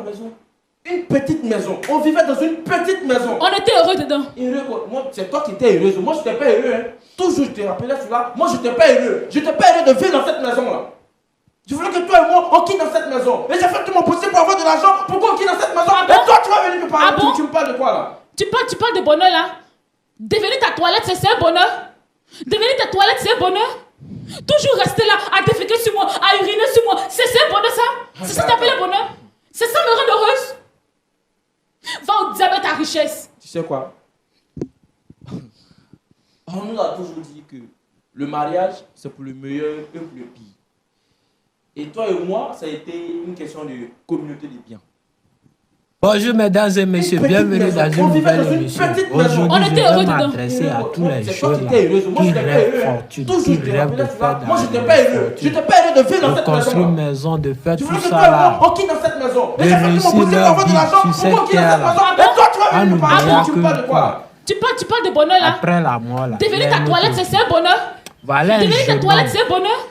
maison. Une petite maison. On vivait dans une petite maison. On était heureux dedans. Heureux quoi? Moi, c'est toi qui étais heureuse. Moi, je n'étais pas heureux. Hein. Toujours, je te rappelais cela. Moi, je n'étais pas heureux. Je n'étais pas heureux de vivre dans cette maison-là. Je voulais que toi et moi, on quitte dans cette maison. Et j'ai fait tout mon possible pour avoir de l'argent. Pourquoi on quitte dans cette maison? Ah et bon? toi, tu vas venir me parler. Ah bon? Tu me parles de quoi là? Tu parles de bonheur là? Devenir ta toilette, c'est un bonheur? Devenir ta toilette, c'est un bonheur? Toujours rester là, à déféquer sur moi, à uriner sur moi, c'est un bonheur ça? C'est ça t'appelles le bonheur? C'est ça me rend heureuse? Va au diable ta richesse. Tu sais quoi? On nous a toujours dit que le mariage, c'est pour le meilleur et pour le pire. Et toi et moi, ça a été une question de communauté des biens. Bonjour mesdames et messieurs, bienvenue dans une nouvelle émission. Aujourd'hui, je vais m'adresser à tous les jeunes qui rêvent fortune, qui rêvent de faire dans de construire une maison, de faire tout ça là, de réussir leur vie sur cette terre-là. On n'oubliera que quoi? Tu parles de bonheur là? Après la mort là. Devenir ta toilette, c'est un bonheur? Voilà, devenir ta toilette, c'est un bonheur?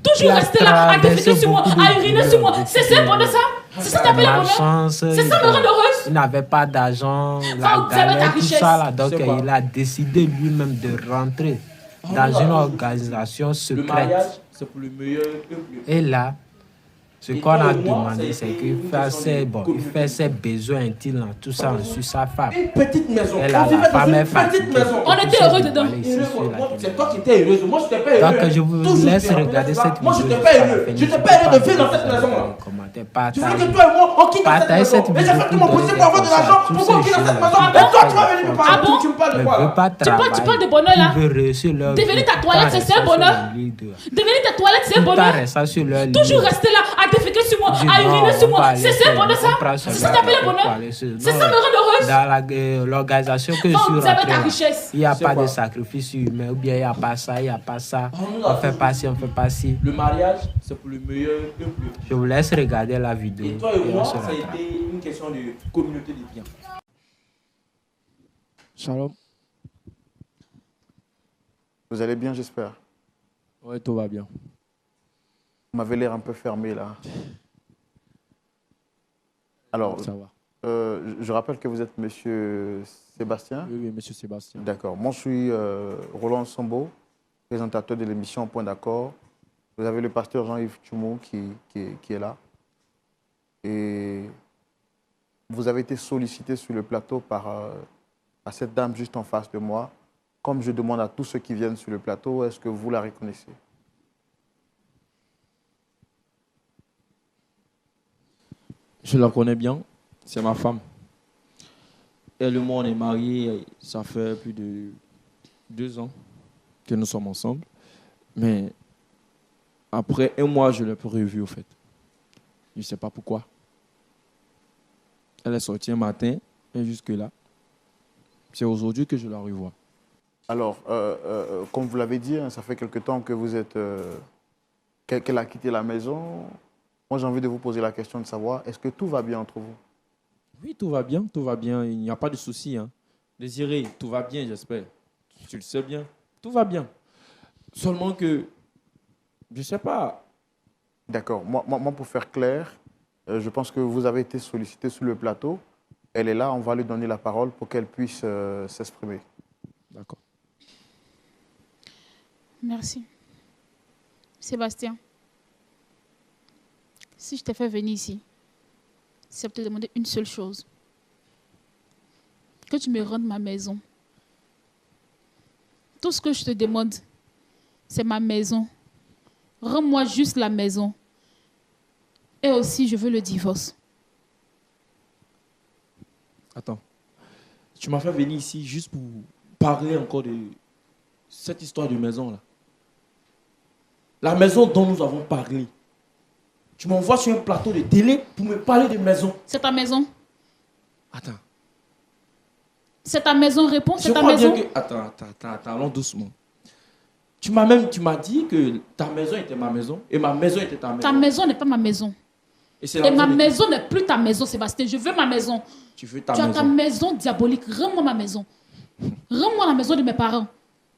Toujours rester là, à déféquer sur moi, à uriner sur moi, c'est un bonheur ça? C'est ça t'appelles le bonheur? C'est ça me rend heureuse? Il n'avait pas d'argent, la galère, tout ça là. Donc il a décidé lui-même de rentrer dans une organisation secrète. Le mariage, c'est pour le meilleur et pour le pire. Et là, ce qu'on a demandé, c'est qu'il fait ses besoins intimes, là, tout ça sur sa femme. Une petite maison. Elle a la femme est fatiguée. On était heureux dedans. C'est toi qui étais heureuse. Moi, je n'étais pas heureux. Donc, je vous laisse regarder cette vidéo. Moi, je n'étais pas heureux. Je n'étais pas heureux de vivre dans cette maison-là. Tu veux que toi et moi, on quitte dans cette maison. Et j'ai fait tout mon possible pour avoir de l'argent. Pourquoi on quitte dans cette maison? Et toi, tu vas venir me parler. Tu me parles de quoi là? Tu parles de bonheur là? Devenir ta toilette, c'est un bonheur? Devenir ta toilette, c'est un bonheur? Toujours rester là, à déféquer sur moi, à uriner sur moi, c'est un bonheur ça? C'est ça t'appelles le bonheur? C'est ça me rend heureuse? Dans l'organisation que je suis rentré, il n'y a pas de sacrifice humain, ou bien il n'y a pas ça, il n'y a pas ça. On fait pas ci, on fait pas ci. Le mariage, c'est pour le meilleur et pour le pire. Je vous laisse regarder la vidéo. Et toi et moi, ça a été une question de communauté des biens. Shalom. Vous allez bien, j'espère. Oui, tout va bien. Vous m'avez l'air un peu fermé, là. Alors, ça va. Je rappelle que vous êtes Monsieur Sébastien. Oui, Monsieur Sébastien. D'accord. Moi, je suis Roland Sombo, présentateur de l'émission Point d'accord. Vous avez le pasteur Jean-Yves Tchoumou qui est là. Et vous avez été sollicité sur le plateau par cette dame juste en face de moi. Comme je demande à tous ceux qui viennent sur le plateau, est-ce que vous la reconnaissez? Je la connais bien. C'est ma femme. Elle et moi, on est mariés. Ça fait plus de 2 ans que nous sommes ensemble. Mais après 1 mois, je l'ai pas revue, au fait. Je ne sais pas pourquoi. Elle est sortie un matin et jusque-là, c'est aujourd'hui que je la revois. Alors, comme vous l'avez dit, hein, ça fait quelque temps que vous êtes... qu'elle a quitté la maison. Moi, j'ai envie de vous poser la question de savoir, est-ce que tout va bien entre vous? Oui, tout va bien, tout va bien. Il n'y a pas de souci. Hein. Désiré, tout va bien, j'espère. Tu le sais bien. Tout va bien. Seulement que, je ne sais pas. D'accord. Moi, pour faire clair, je pense que vous avez été sollicité sur le plateau. Elle est là, on va lui donner la parole pour qu'elle puisse s'exprimer. D'accord. Merci. Sébastien, si je t'ai fait venir ici, c'est pour te demander une seule chose. Que tu me rendes ma maison. Tout ce que je te demande, c'est ma maison. Rends-moi juste la maison. Et aussi, je veux le divorce. Attends. Tu m'as fait venir ici juste pour parler encore de cette histoire de maison-là. La maison dont nous avons parlé. Tu m'envoies sur un plateau de télé pour me parler de maison. C'est ta maison. Attends. C'est ta maison, réponds, c'est ta maison. Attends, allons doucement. Tu m'as dit que ta maison était ma maison et ma maison était ta maison. Ta maison n'est pas ma maison. Et ma maison n'est plus ta maison, Sébastien. Je veux ma maison. Tu veux ta maison. Tu as ta maison diabolique. Rends-moi ma maison. Rends-moi la maison de mes parents.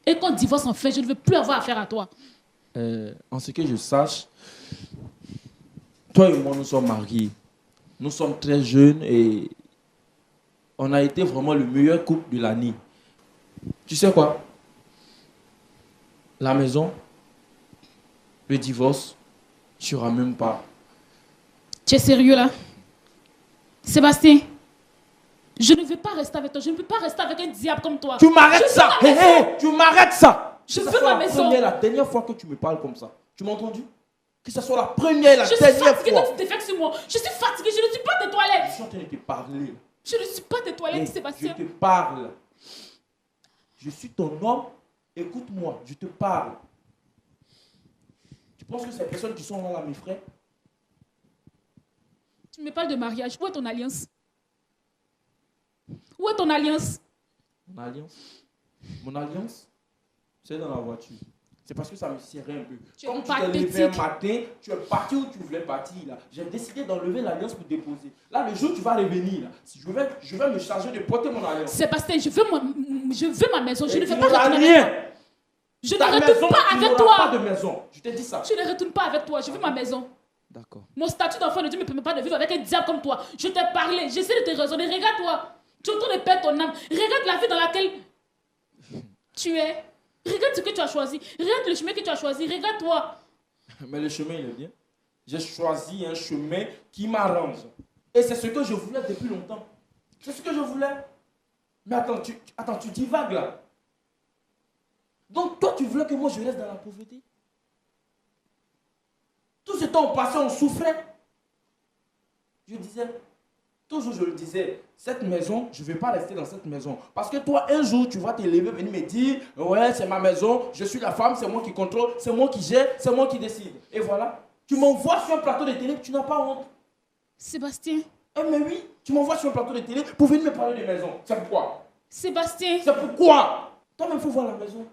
Et qu'on divorce en fait, je ne veux plus avoir affaire à toi. En ce que je sache, toi et moi, nous sommes mariés. Nous sommes très jeunes et on a été vraiment le meilleur couple de l'année. Tu sais quoi? La maison, le divorce, tu n'auras même pas. Tu es sérieux là? Sébastien, je ne veux pas rester avec toi. Je ne peux pas rester avec un diable comme toi. Tu m'arrêtes ça! Tu m'arrêtes ça! Je veux ma maison. C'est la dernière fois que tu me parles comme ça. Tu m'as entendu? Que ce soit la première et la dernière fois. Je suis fatiguée de tes défects sur moi. Je suis fatiguée, je ne suis pas tes toilettes. Je suis en train de te parler. Je ne suis pas tes toilettes, Sébastien. Je te parle. Je suis ton homme. Écoute-moi, je te parle. Tu penses que ces personnes qui sont là, mes frères? Tu me parles de mariage. Où est ton alliance? Où est ton alliance? Mon alliance? Mon alliance? C'est dans la voiture. C'est parce que ça me serrait un peu. Comme tu t'es levé un matin, tu es parti où tu voulais partir. J'ai décidé d'enlever l'alliance pour déposer. Là, le jour où tu vas revenir, là, je vais me charger de porter mon alliance. Sébastien, je veux ma maison. Je ne veux pas retourner avec toi. Je ne retourne pas avec toi. Pas de maison. Je t'ai dit ça. Je ne retourne pas avec toi. Je veux ma maison. D'accord. Mon statut d'enfant de Dieu ne me permet pas de vivre avec un diable comme toi. Je t'ai parlé. J'essaie de te raisonner. Regarde-toi. Tu es en train de perdre ton âme. Regarde la vie dans laquelle tu es. Regarde ce que tu as choisi. Regarde le chemin que tu as choisi. Regarde-toi. Mais le chemin, il est bien. J'ai choisi un chemin qui m'arrange. Et c'est ce que je voulais depuis longtemps. C'est ce que je voulais. Mais attends, tu divagues là. Donc toi, tu voulais que moi je reste dans la pauvreté? Tout ce temps passé, on souffrait. Je disais, toujours je le disais, cette maison, je ne vais pas rester dans cette maison. Parce que toi, un jour, tu vas te lever, venir me dire, ouais, c'est ma maison, je suis la femme, c'est moi qui contrôle, c'est moi qui gère, c'est moi qui décide. Et voilà, tu m'envoies sur un plateau de télé, tu n'as pas honte. Sébastien. Mais oui, tu m'envoies sur un plateau de télé pour venir me parler de maison. C'est pourquoi? Sébastien. C'est pourquoi? Toi-même, il faut voir la maison.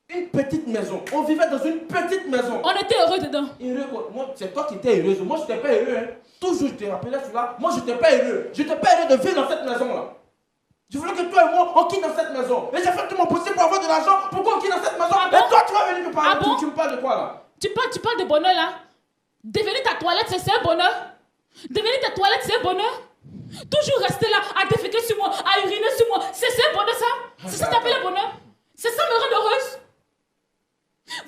Une petite maison. On vivait dans une petite maison. On était heureux dedans. Heureux quoi? Moi, c'est toi qui étais heureuse. Moi, je n'étais pas heureux. Hein. Toujours, je te rappelais cela. Moi, je n'étais pas heureux. Je n'étais pas heureux de vivre dans cette maison-là. Je voulais que toi et moi, on quitte dans cette maison. Et j'ai fait tout mon possible pour avoir de l'argent. Pourquoi on quitte dans cette maison? Ah bon? Et toi, tu vas venir me parler. Ah bon? Tu me parles de quoi là? Tu parles de bonheur là? Devenir ta toilette, c'est un bonheur? Devenir ta toilette, c'est un bonheur? Toujours rester là, à déféquer sur moi, à uriner sur moi. C'est un bonheur ça? C'est ça que t'appelles le bonheur? C'est ça me rend heureuse?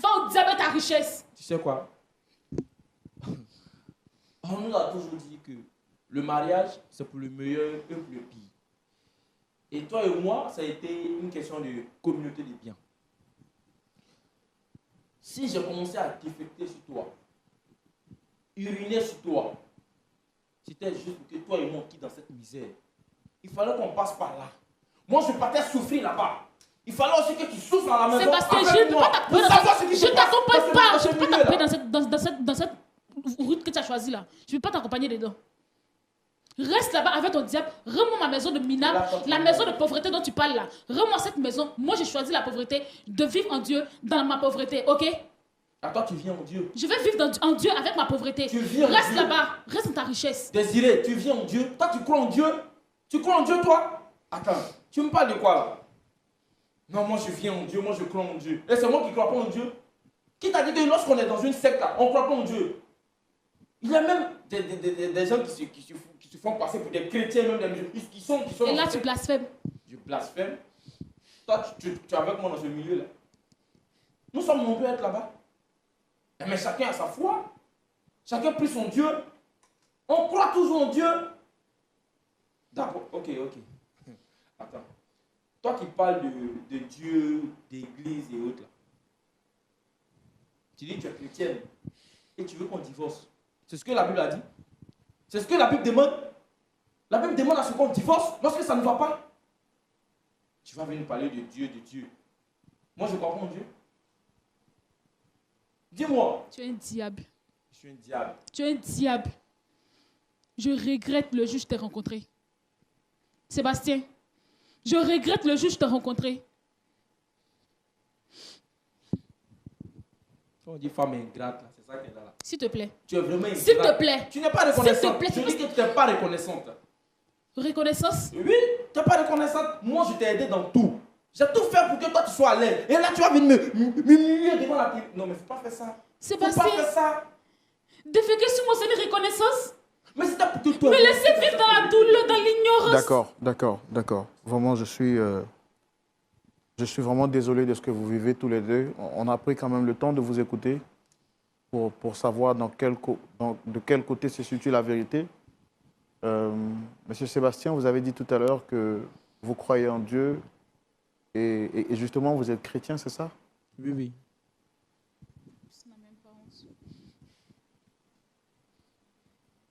Va au diable avec ta richesse. Tu sais quoi? On nous a toujours dit que le mariage, c'est pour le meilleur et pour le pire. Et toi et moi, ça a été une question de communauté des biens. Si j'ai commencé à défecter sur toi, uriner sur toi, c'était juste pour que toi et moi on quitte dans cette misère. Il fallait qu'on passe par là. Moi, je partais souffrir là-bas. Il fallait aussi que tu souffres à la maison. Sébastien, je ne peux pas t'accompagner. Je ne t'accompagne pas. Je ne peux pas t'accompagner dans cette route que tu as choisie là. Je ne peux pas t'accompagner dedans. Reste là-bas avec ton diable. Rends-moi ma maison de minable, la maison de pauvreté dont tu parles là. Rends-moi cette maison. Moi, j'ai choisi la pauvreté, de vivre en Dieu dans ma pauvreté, ok? À toi, tu viens en Dieu. Je vais vivre en Dieu avec ma pauvreté. Reste là-bas. Reste dans ta richesse. Désiré, tu viens en Dieu. Toi, tu crois en Dieu? Tu crois en Dieu, toi? Attends, tu me parles de quoi là? Non, moi je viens en Dieu, moi je crois en Dieu. Et c'est moi qui ne crois pas en Dieu. Qui t'a dit que lorsqu'on est dans une secte là, on ne croit pas en Dieu? Il y a même des gens qui se font passer pour des chrétiens, même des musulmans, qui sont et là, tu blasphèmes. Je blasphème. Toi, tu es avec moi dans ce milieu-là. Nous sommes nombreux à être là-bas. Mais chacun a sa foi. Chacun prie son Dieu. On croit toujours en Dieu. D'accord, ok. Attends. Toi qui parles de Dieu, d'église et autres, là. Tu dis que tu es chrétienne et tu veux qu'on divorce. C'est ce que la Bible a dit. C'est ce que la Bible demande. La Bible demande à ce qu'on divorce lorsque ça ne va pas. Tu vas venir parler de Dieu, Moi, je crois pas en Dieu. Dis-moi. Tu es un diable. Je suis un diable. Tu es un diable. Je regrette le jour où je t'ai rencontré. Sébastien, je regrette le jour où je t'ai rencontré. On dit femme ingrate, là, c'est ça qu'elle a là. S'il te plaît. Tu es vraiment ingrate. S'il te plaît. Tu n'es pas reconnaissante. S'il te plaît. Je dis que tu n'es pas reconnaissante. Reconnaissance? Oui, tu n'es pas reconnaissante. Moi, je t'ai aidé dans tout. J'ai tout fait pour que toi, tu sois à l'aise. Et là, tu vas venir me devant la télé. Non, mais il ne faut pas faire ça. Sébastien. Il ne faut pas faire ça. Déféquer sur moi, c'est une reconnaissance? Mais c'était pour que toi... Me laissez vivre dans la douleur, dans l'ignorance. D'accord. Vraiment, je suis vraiment désolé de ce que vous vivez tous les deux. On a pris quand même le temps de vous écouter pour savoir de quel côté se situe la vérité. Monsieur Sébastien, vous avez dit tout à l'heure que vous croyez en Dieu et justement vous êtes chrétien, c'est ça? Oui.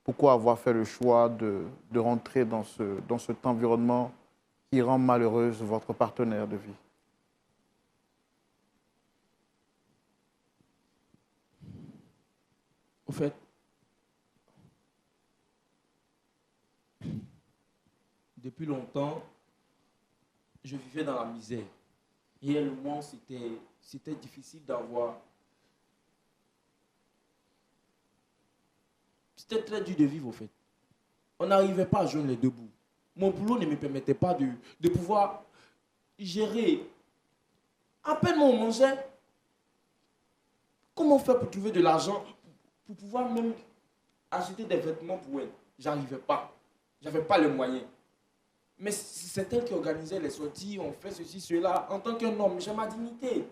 Pourquoi avoir fait le choix de rentrer dans cet environnement qui rend malheureuse votre partenaire de vie? Au fait, depuis longtemps, je vivais dans la misère. Et le moment, c'était difficile d'avoir... C'était très dur de vivre, au fait. On n'arrivait pas à joindre les deux bouts. Mon boulot ne me permettait pas de pouvoir gérer. À peine on mangeait. Comment faire pour trouver de l'argent pour pouvoir même acheter des vêtements pour elle? J'arrivais pas. J'avais pas les moyens. Mais c'est elle qui organisait les sorties, on fait ceci, cela. En tant qu'un homme, j'ai ma dignité.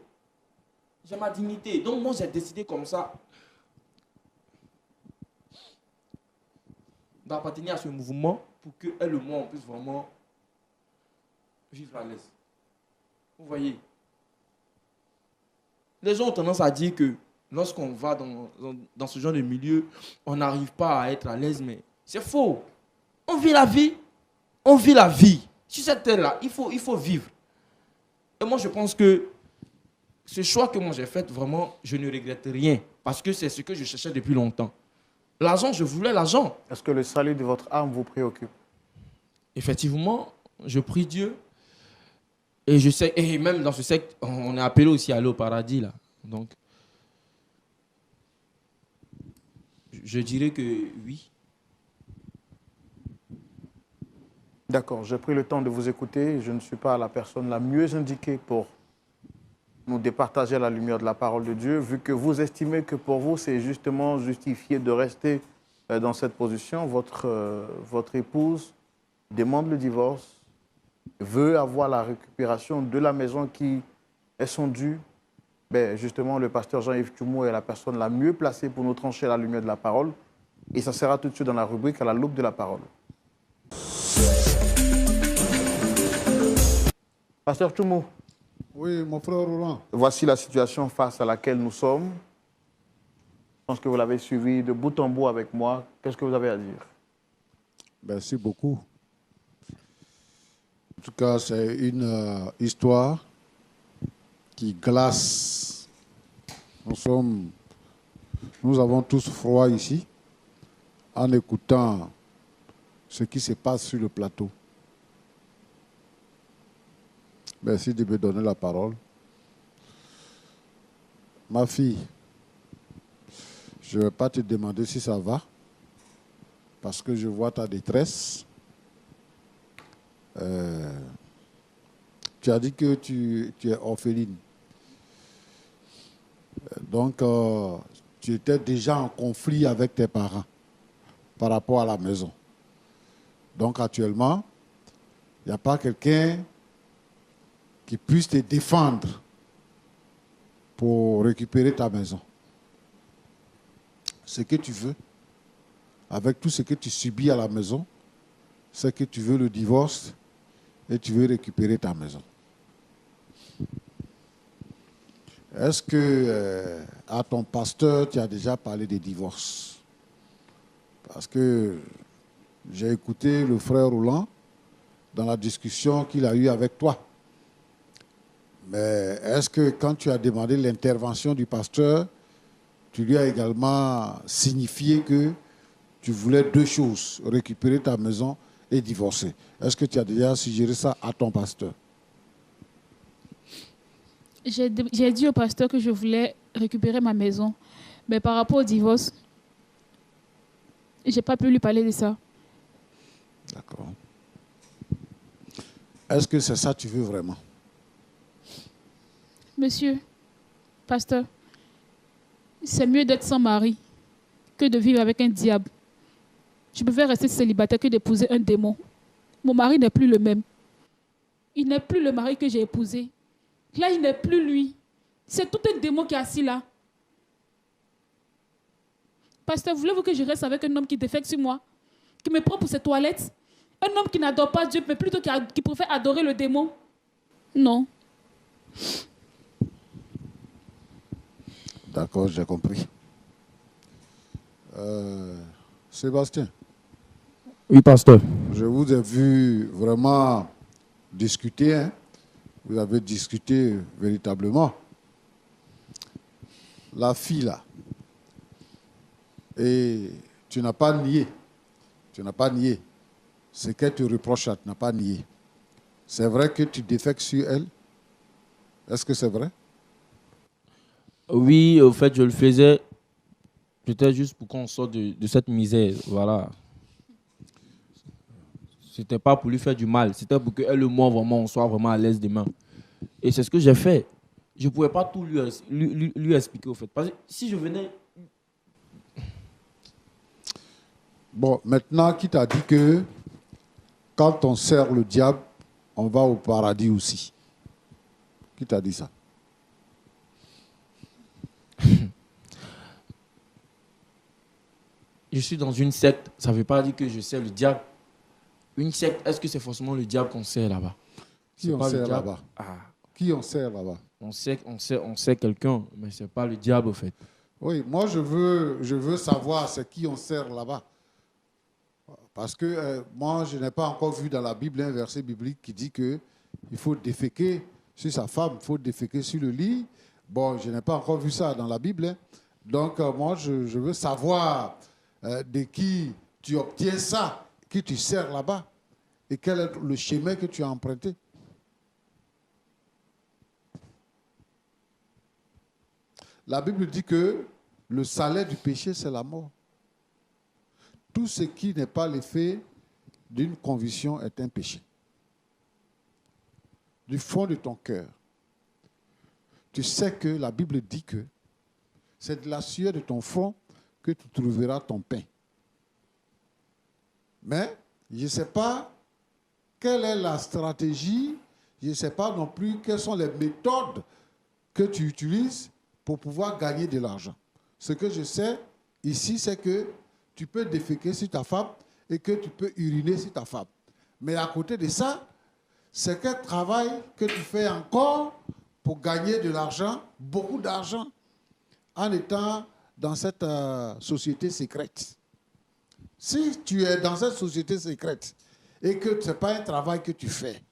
J'ai ma dignité. Donc moi, j'ai décidé comme ça d'appartenir à ce mouvement pour qu'elle et moi, on puisse vraiment vivre à l'aise. Vous voyez? Les gens ont tendance à dire que lorsqu'on va dans ce genre de milieu, on n'arrive pas à être à l'aise, mais c'est faux. On vit la vie. On vit la vie. Sur cette terre-là, il faut vivre. Et moi, je pense que ce choix que moi j'ai fait, vraiment, je ne regrette rien. Parce que c'est ce que je cherchais depuis longtemps. L'argent, je voulais l'argent. Est-ce que le salut de votre âme vous préoccupe? Effectivement, je prie Dieu. Et je sais, et même dans ce secte, on est appelé aussi à aller au paradis, là. Donc, je dirais que oui. D'accord, j'ai pris le temps de vous écouter. Je ne suis pas la personne la mieux indiquée pour nous départager la lumière de la parole de Dieu, vu que vous estimez que pour vous, c'est justement justifié de rester dans cette position. Votre épouse demande le divorce, veut avoir la récupération de la maison qui est son dû. Ben, justement, le pasteur Jean-Yves Tchoumou est la personne la mieux placée pour nous trancher la lumière de la parole. Et ça sera tout de suite dans la rubrique à la loupe de la parole. Pasteur Tchoumou. Oui, mon frère Roland. Voici la situation face à laquelle nous sommes. Je pense que vous l'avez suivi de bout en bout avec moi. Qu'est-ce que vous avez à dire? Merci beaucoup. En tout cas, c'est une histoire qui glace. Nous avons tous froid ici en écoutant ce qui se passe sur le plateau. Merci de me donner la parole. Ma fille, je ne vais pas te demander si ça va, parce que je vois ta détresse. Tu as dit que tu es orpheline. Donc, tu étais déjà en conflit avec tes parents par rapport à la maison. Donc, actuellement, il n'y a pas quelqu'un qui puisse te défendre pour récupérer ta maison. Ce que tu veux, avec tout ce que tu subis à la maison, c'est que tu veux le divorce et tu veux récupérer ta maison. Est-ce que à ton pasteur, tu as déjà parlé de divorce? Parce que j'ai écouté le frère Roland dans la discussion qu'il a eue avec toi. Mais est-ce que quand tu as demandé l'intervention du pasteur, tu lui as également signifié que tu voulais deux choses, récupérer ta maison et divorcer? Est-ce que tu as déjà suggéré ça à ton pasteur? J'ai dit au pasteur que je voulais récupérer ma maison. Mais par rapport au divorce, je n'ai pas pu lui parler de ça. D'accord. Est-ce que c'est ça que tu veux vraiment? Monsieur, pasteur, c'est mieux d'être sans mari que de vivre avec un diable. Je préfère rester célibataire que d'épouser un démon. Mon mari n'est plus le même. Il n'est plus le mari que j'ai épousé. Là, il n'est plus lui. C'est tout un démon qui est assis là. Pasteur, voulez-vous que je reste avec un homme qui défecte sur moi? Qui me prend pour ses toilettes? Un homme qui n'adore pas Dieu, mais plutôt qui préfère adorer le démon? Non. D'accord, j'ai compris. Sébastien. Oui, pasteur. Je vous ai vu vraiment discuter. Hein? Vous avez discuté véritablement. La fille là. Et tu n'as pas nié. Tu n'as pas nié. Ce qu'elle te reproche, tu n'as pas nié. C'est vrai que tu défectes sur elle? Est-ce que c'est vrai? Oui, au fait, je le faisais peut-être juste pour qu'on sorte de cette misère. Voilà. C'était pas pour lui faire du mal. C'était pour qu'elle et moi, vraiment, on soit vraiment à l'aise demain. Et c'est ce que j'ai fait. Je ne pouvais pas tout lui expliquer, au fait. Parce que si je venais... Bon, maintenant, qui t'a dit que quand on sert le diable, on va au paradis aussi? Qui t'a dit ça? Je suis dans une secte, ça ne veut pas dire que je sers le diable. Une secte, est-ce que c'est forcément le diable qu'on sert là-bas? Qui on sert là-bas? Qui on sert là-bas? On sert quelqu'un, mais ce n'est pas le diable, au fait. Oui, moi je veux savoir c'est qui on sert là-bas. Parce que moi, je n'ai pas encore vu dans la Bible un verset biblique qui dit qu'il faut déféquer sur sa femme, il faut déféquer sur le lit. Bon, je n'ai pas encore vu ça dans la Bible. Hein. Donc, moi, je veux savoir de qui tu obtiens ça, qui tu sers là-bas, et quel est le chemin que tu as emprunté. La Bible dit que le salaire du péché, c'est la mort. Tout ce qui n'est pas l'effet d'une conviction est un péché. Du fond de ton cœur, tu sais que la Bible dit que c'est de la sueur de ton front que tu trouveras ton pain. Mais je ne sais pas quelle est la stratégie, je ne sais pas non plus quelles sont les méthodes que tu utilises pour pouvoir gagner de l'argent. Ce que je sais ici, c'est que tu peux déféquer sur ta femme et que tu peux uriner sur ta femme. Mais à côté de ça, c'est quel travail que tu fais encore pour gagner de l'argent, beaucoup d'argent, en étant dans cette société secrète. Si tu es dans cette société secrète et que ce n'est pas un travail que tu fais,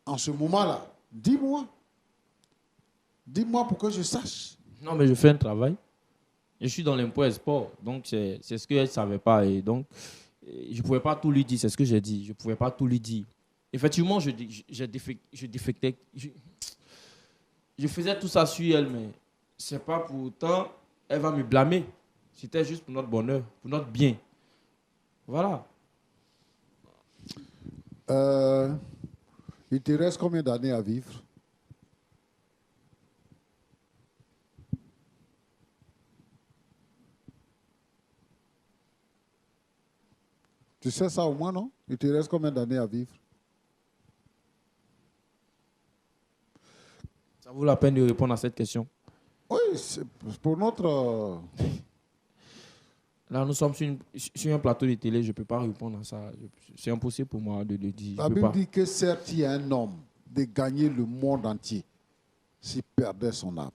en ce moment-là, dis-moi pour que je sache. Non, mais je fais un travail. Je suis dans l'impôt-export, donc c'est ce qu'elle ne savait pas. Et donc, je ne pouvais pas tout lui dire, c'est ce que j'ai dit. Je ne pouvais pas tout lui dire. Effectivement, je défectais. Je faisais tout ça sur elle, mais ce n'est pas pour autant, elle va me blâmer. C'était juste pour notre bonheur, pour notre bien. Voilà. Il te reste combien d'années à vivre? Tu sais ça au moins, non? Il te reste combien d'années à vivre? Ça vaut la peine de répondre à cette question. Oui, c'est pour notre... Là, nous sommes sur un plateau de télé, je ne peux pas répondre à ça. C'est impossible pour moi de le dire. La Bible dit que certes, il y a un homme de gagner le monde entier s'il perdait son âme.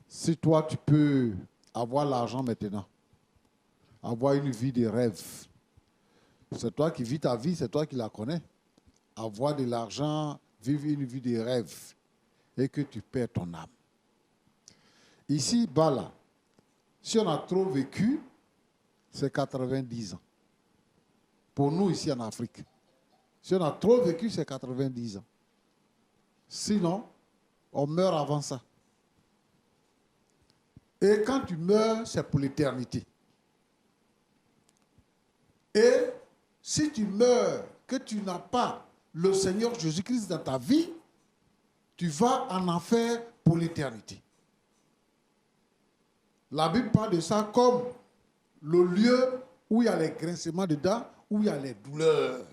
Si toi, tu peux avoir l'argent maintenant, avoir une vie de rêve, c'est toi qui vis ta vie, c'est toi qui la connais. Avoir de l'argent, vivre une vie de rêve et que tu perds ton âme. Ici, bas là, si on a trop vécu, c'est 90 ans. Pour nous ici en Afrique. Si on a trop vécu, c'est 90 ans. Sinon, on meurt avant ça. Et quand tu meurs, c'est pour l'éternité. Et si tu meurs, que tu n'as pas le Seigneur Jésus-Christ dans ta vie, tu vas en enfer pour l'éternité. La Bible parle de ça comme le lieu où il y a les grincements dedans, où il y a les douleurs.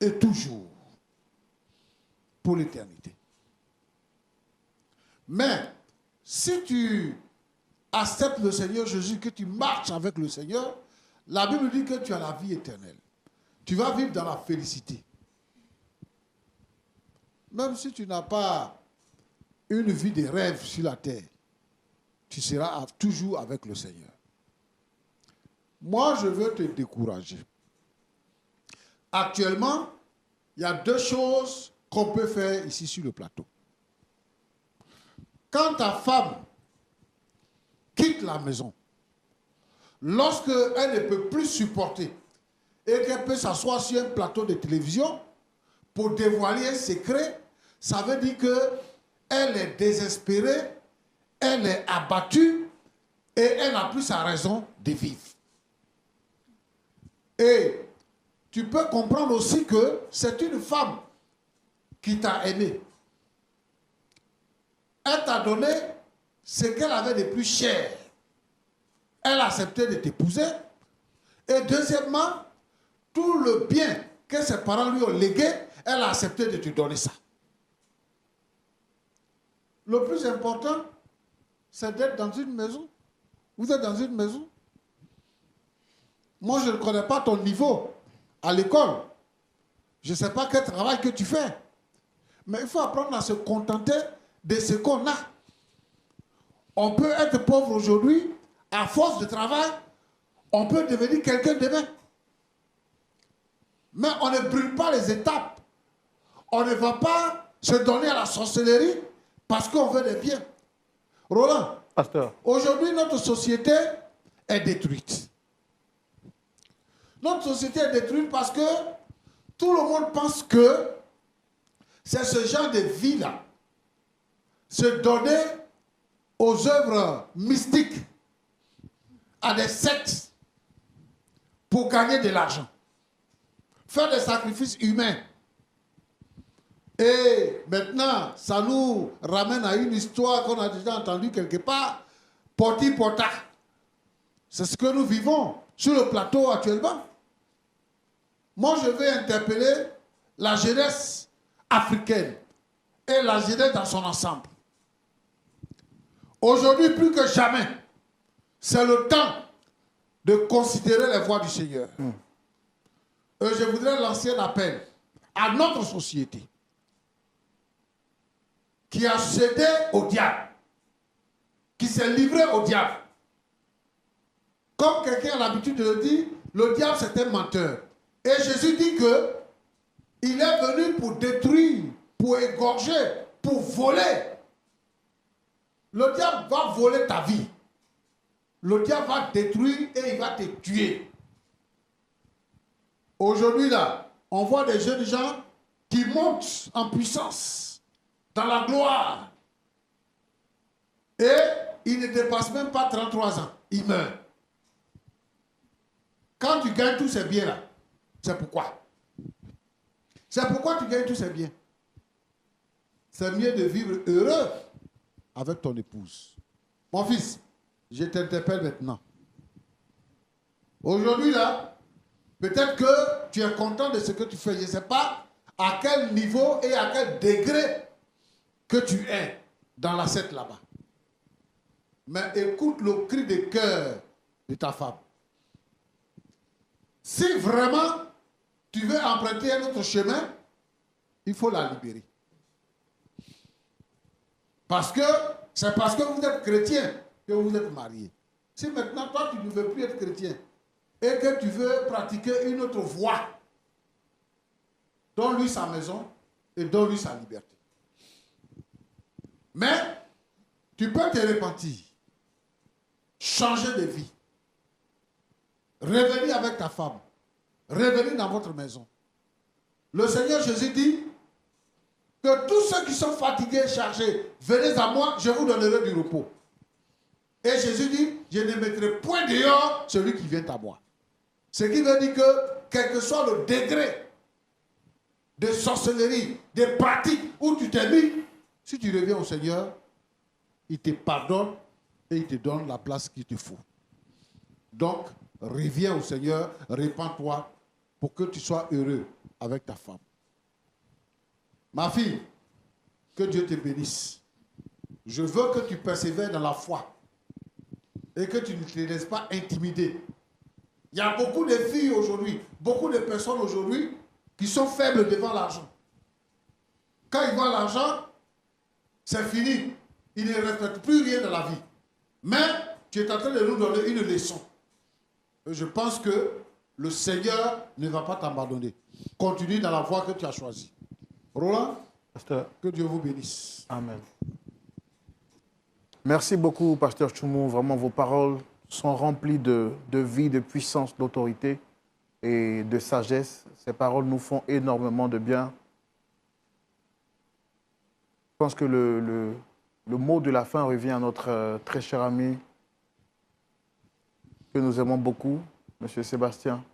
Et toujours. Pour l'éternité. Mais, si tu acceptes le Seigneur Jésus, que tu marches avec le Seigneur, la Bible dit que tu as la vie éternelle. Tu vas vivre dans la félicité. Même si tu n'as pas une vie de rêve sur la terre, tu seras toujours avec le Seigneur. Moi, je veux te décourager. Actuellement, il y a deux choses qu'on peut faire ici sur le plateau. Quand ta femme quitte la maison, lorsque elle ne peut plus supporter et qu'elle peut s'asseoir sur un plateau de télévision pour dévoiler un secret, ça veut dire qu'elle est désespérée, elle est abattue et elle n'a plus sa raison de vivre. Et tu peux comprendre aussi que c'est une femme qui t'a aimé. Elle t'a donné ce qu'elle avait de plus cher. Elle a accepté de t'épouser. Et deuxièmement, tout le bien que ses parents lui ont légué, elle a accepté de te donner ça. Le plus important, c'est d'être dans une maison. Vous êtes dans une maison. Moi, je ne connais pas ton niveau à l'école. Je ne sais pas quel travail que tu fais. Mais il faut apprendre à se contenter de ce qu'on a. On peut être pauvre aujourd'hui, à force de travail, on peut devenir quelqu'un demain. Mais on ne brûle pas les étapes. On ne va pas se donner à la sorcellerie parce qu'on veut des biens. Roland, pasteur, aujourd'hui notre société est détruite. Notre société est détruite parce que tout le monde pense que c'est ce genre de vie-là. Se donner aux œuvres mystiques, à des sectes, pour gagner de l'argent. Faire des sacrifices humains. Et maintenant, ça nous ramène à une histoire qu'on a déjà entendue quelque part. Poti pota. C'est ce que nous vivons sur le plateau actuellement. Moi, je vais interpeller la jeunesse africaine et la jeunesse dans son ensemble. Aujourd'hui, plus que jamais, c'est le temps de considérer les voies du Seigneur. Et je voudrais lancer un appel à notre société qui a cédé au diable, qui s'est livré au diable. Comme quelqu'un a l'habitude de le dire, le diable c'est un menteur. Et Jésus dit que il est venu pour détruire, pour égorger, pour voler. Le diable va voler ta vie. Le diable va détruire et il va te tuer. Aujourd'hui là, on voit des jeunes gens qui montent en puissance, dans la gloire. Et ils ne dépassent même pas 33 ans. Ils meurent. Quand tu gagnes tous ces biens-là, c'est pourquoi? C'est pourquoi tu gagnes tous ces biens. C'est mieux de vivre heureux avec ton épouse. Mon fils, je t'interpelle maintenant. Aujourd'hui, là, peut-être que tu es content de ce que tu fais. Je ne sais pas à quel niveau et à quel degré que tu es dans la secte là-bas. Mais écoute le cri de cœur de ta femme. Si vraiment tu veux emprunter un autre chemin, il faut la libérer. Parce que c'est parce que vous êtes chrétien que vous êtes mariés. Si maintenant toi tu ne veux plus être chrétien et que tu veux pratiquer une autre voie, donne-lui sa maison et donne-lui sa liberté. Mais tu peux te repentir, changer de vie, revenir avec ta femme, revenir dans votre maison. Le Seigneur Jésus dit que tous ceux qui sont fatigués et chargés, venez à moi, je vous donnerai du repos. Et Jésus dit, je ne mettrai point dehors celui qui vient à moi. Ce qui veut dire que, quel que soit le degré de sorcellerie, de pratique où tu t'es mis, si tu reviens au Seigneur, il te pardonne et il te donne la place qu'il te faut. Donc, reviens au Seigneur, répands-toi pour que tu sois heureux avec ta femme. Ma fille, que Dieu te bénisse. Je veux que tu persévères dans la foi et que tu ne te laisses pas intimider. Il y a beaucoup de filles aujourd'hui, beaucoup de personnes aujourd'hui qui sont faibles devant l'argent. Quand ils voient l'argent, c'est fini. Ils ne respectent plus rien dans la vie. Mais tu es en train de nous donner une leçon. Et je pense que le Seigneur ne va pas t'abandonner. Continue dans la voie que tu as choisie. Roland, Pasteur, que Dieu vous bénisse. Amen. Merci beaucoup, Pasteur Tchoumou. Vraiment, vos paroles sont remplies de vie, de puissance, d'autorité et de sagesse. Ces paroles nous font énormément de bien. Je pense que le mot de la fin revient à notre très cher ami que nous aimons beaucoup, M. Sébastien.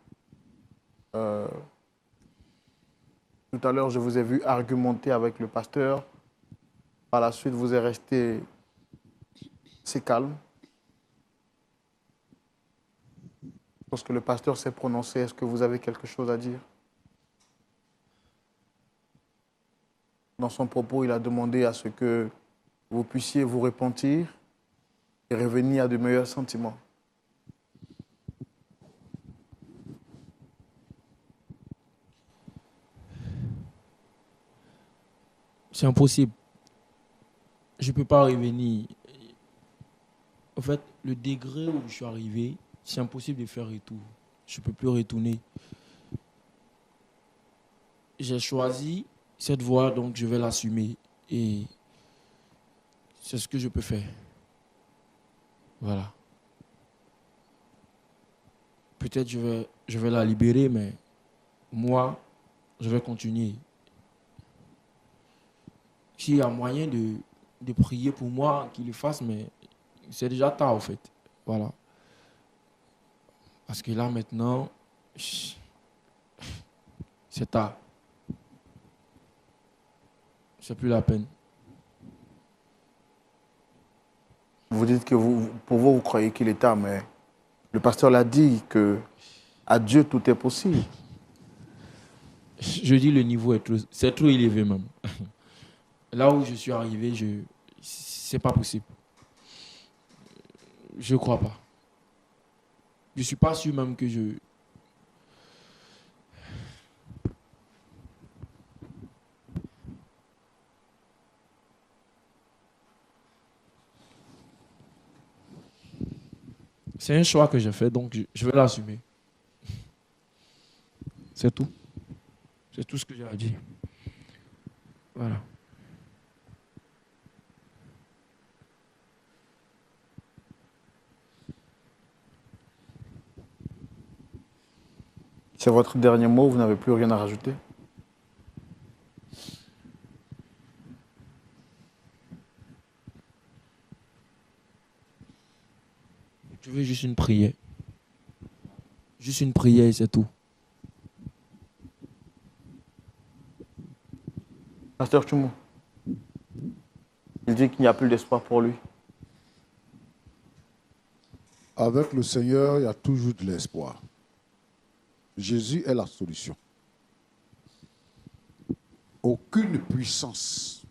Tout à l'heure, je vous ai vu argumenter avec le pasteur. Par la suite, vous êtes resté assez calme. Lorsque le pasteur s'est prononcé, est-ce que vous avez quelque chose à dire? Dans son propos, il a demandé à ce que vous puissiez vous repentir et revenir à de meilleurs sentiments. C'est impossible. Je ne peux pas revenir. En fait, le degré où je suis arrivé, c'est impossible de faire retour. Je ne peux plus retourner. J'ai choisi cette voie, donc je vais l'assumer. Et c'est ce que je peux faire. Voilà. Peut-être je vais la libérer, mais moi, je vais continuer. S'il y a moyen de prier pour moi, qu'il le fasse, mais c'est déjà tard, en fait. Voilà. Parce que là, maintenant, c'est tard. C'est plus la peine. Vous dites que pour vous croyez qu'il est tard, mais le pasteur l'a dit que à Dieu tout est possible. Je dis le niveau c'est trop élevé même. Là où je suis arrivé, c'est pas possible. Je crois pas. Je suis pas sûr même que je... C'est un choix que j'ai fait, donc je vais l'assumer. C'est tout. C'est tout ce que j'ai à dire. Voilà. C'est votre dernier mot, vous n'avez plus rien à rajouter? Je veux juste une prière. Juste une prière et c'est tout. Pasteur Tchoumou, il dit qu'il n'y a plus d'espoir pour lui. Avec le Seigneur, il y a toujours de l'espoir. Jésus est la solution. Aucune puissance,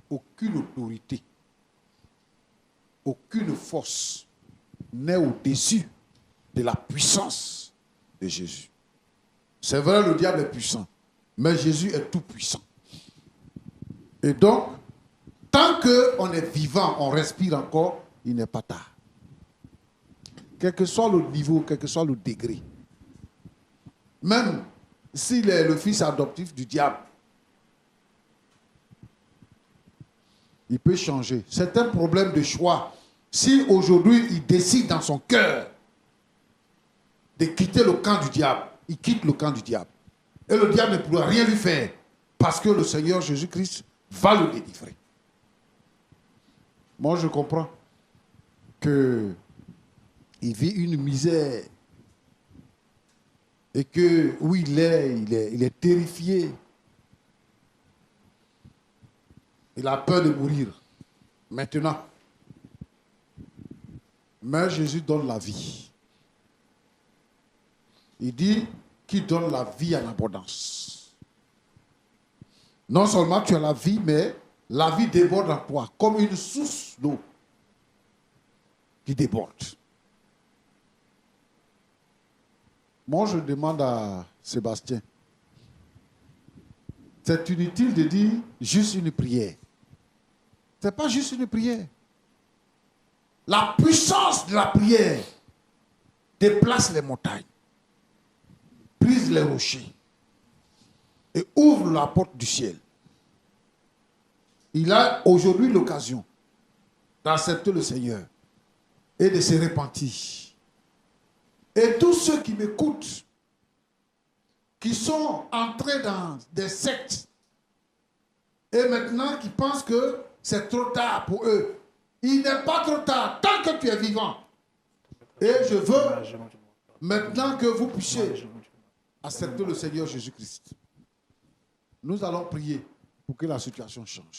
aucune autorité, aucune force n'est au-dessus de la puissance de Jésus. C'est vrai, le diable est puissant, mais Jésus est tout puissant. Et donc, tant qu'on est vivant, on respire encore, il n'est pas tard. Quel que soit le niveau, quel que soit le degré. Même s'il est le fils adoptif du diable, il peut changer. C'est un problème de choix. Si aujourd'hui il décide dans son cœur de quitter le camp du diable, il quitte le camp du diable. Et le diable ne pourra rien lui faire parce que le Seigneur Jésus-Christ va le délivrer. Moi, je comprends qu'il vit une misère et que où il est terrifié. Il a peur de mourir maintenant. Mais Jésus donne la vie. Il dit qu'il donne la vie en abondance. Non seulement tu as la vie, mais la vie déborde en toi, comme une source d'eau qui déborde. Moi, je demande à Sébastien, c'est inutile de dire juste une prière. Ce n'est pas juste une prière. La puissance de la prière déplace les montagnes, brise les rochers et ouvre la porte du ciel. Il a aujourd'hui l'occasion d'accepter le Seigneur et de se repentir. Et tous ceux qui m'écoutent, qui sont entrés dans des sectes et maintenant qui pensent que c'est trop tard pour eux, il n'est pas trop tard tant que tu es vivant. Et je veux maintenant que vous puissiez accepter le Seigneur Jésus-Christ. Nous allons prier pour que la situation change.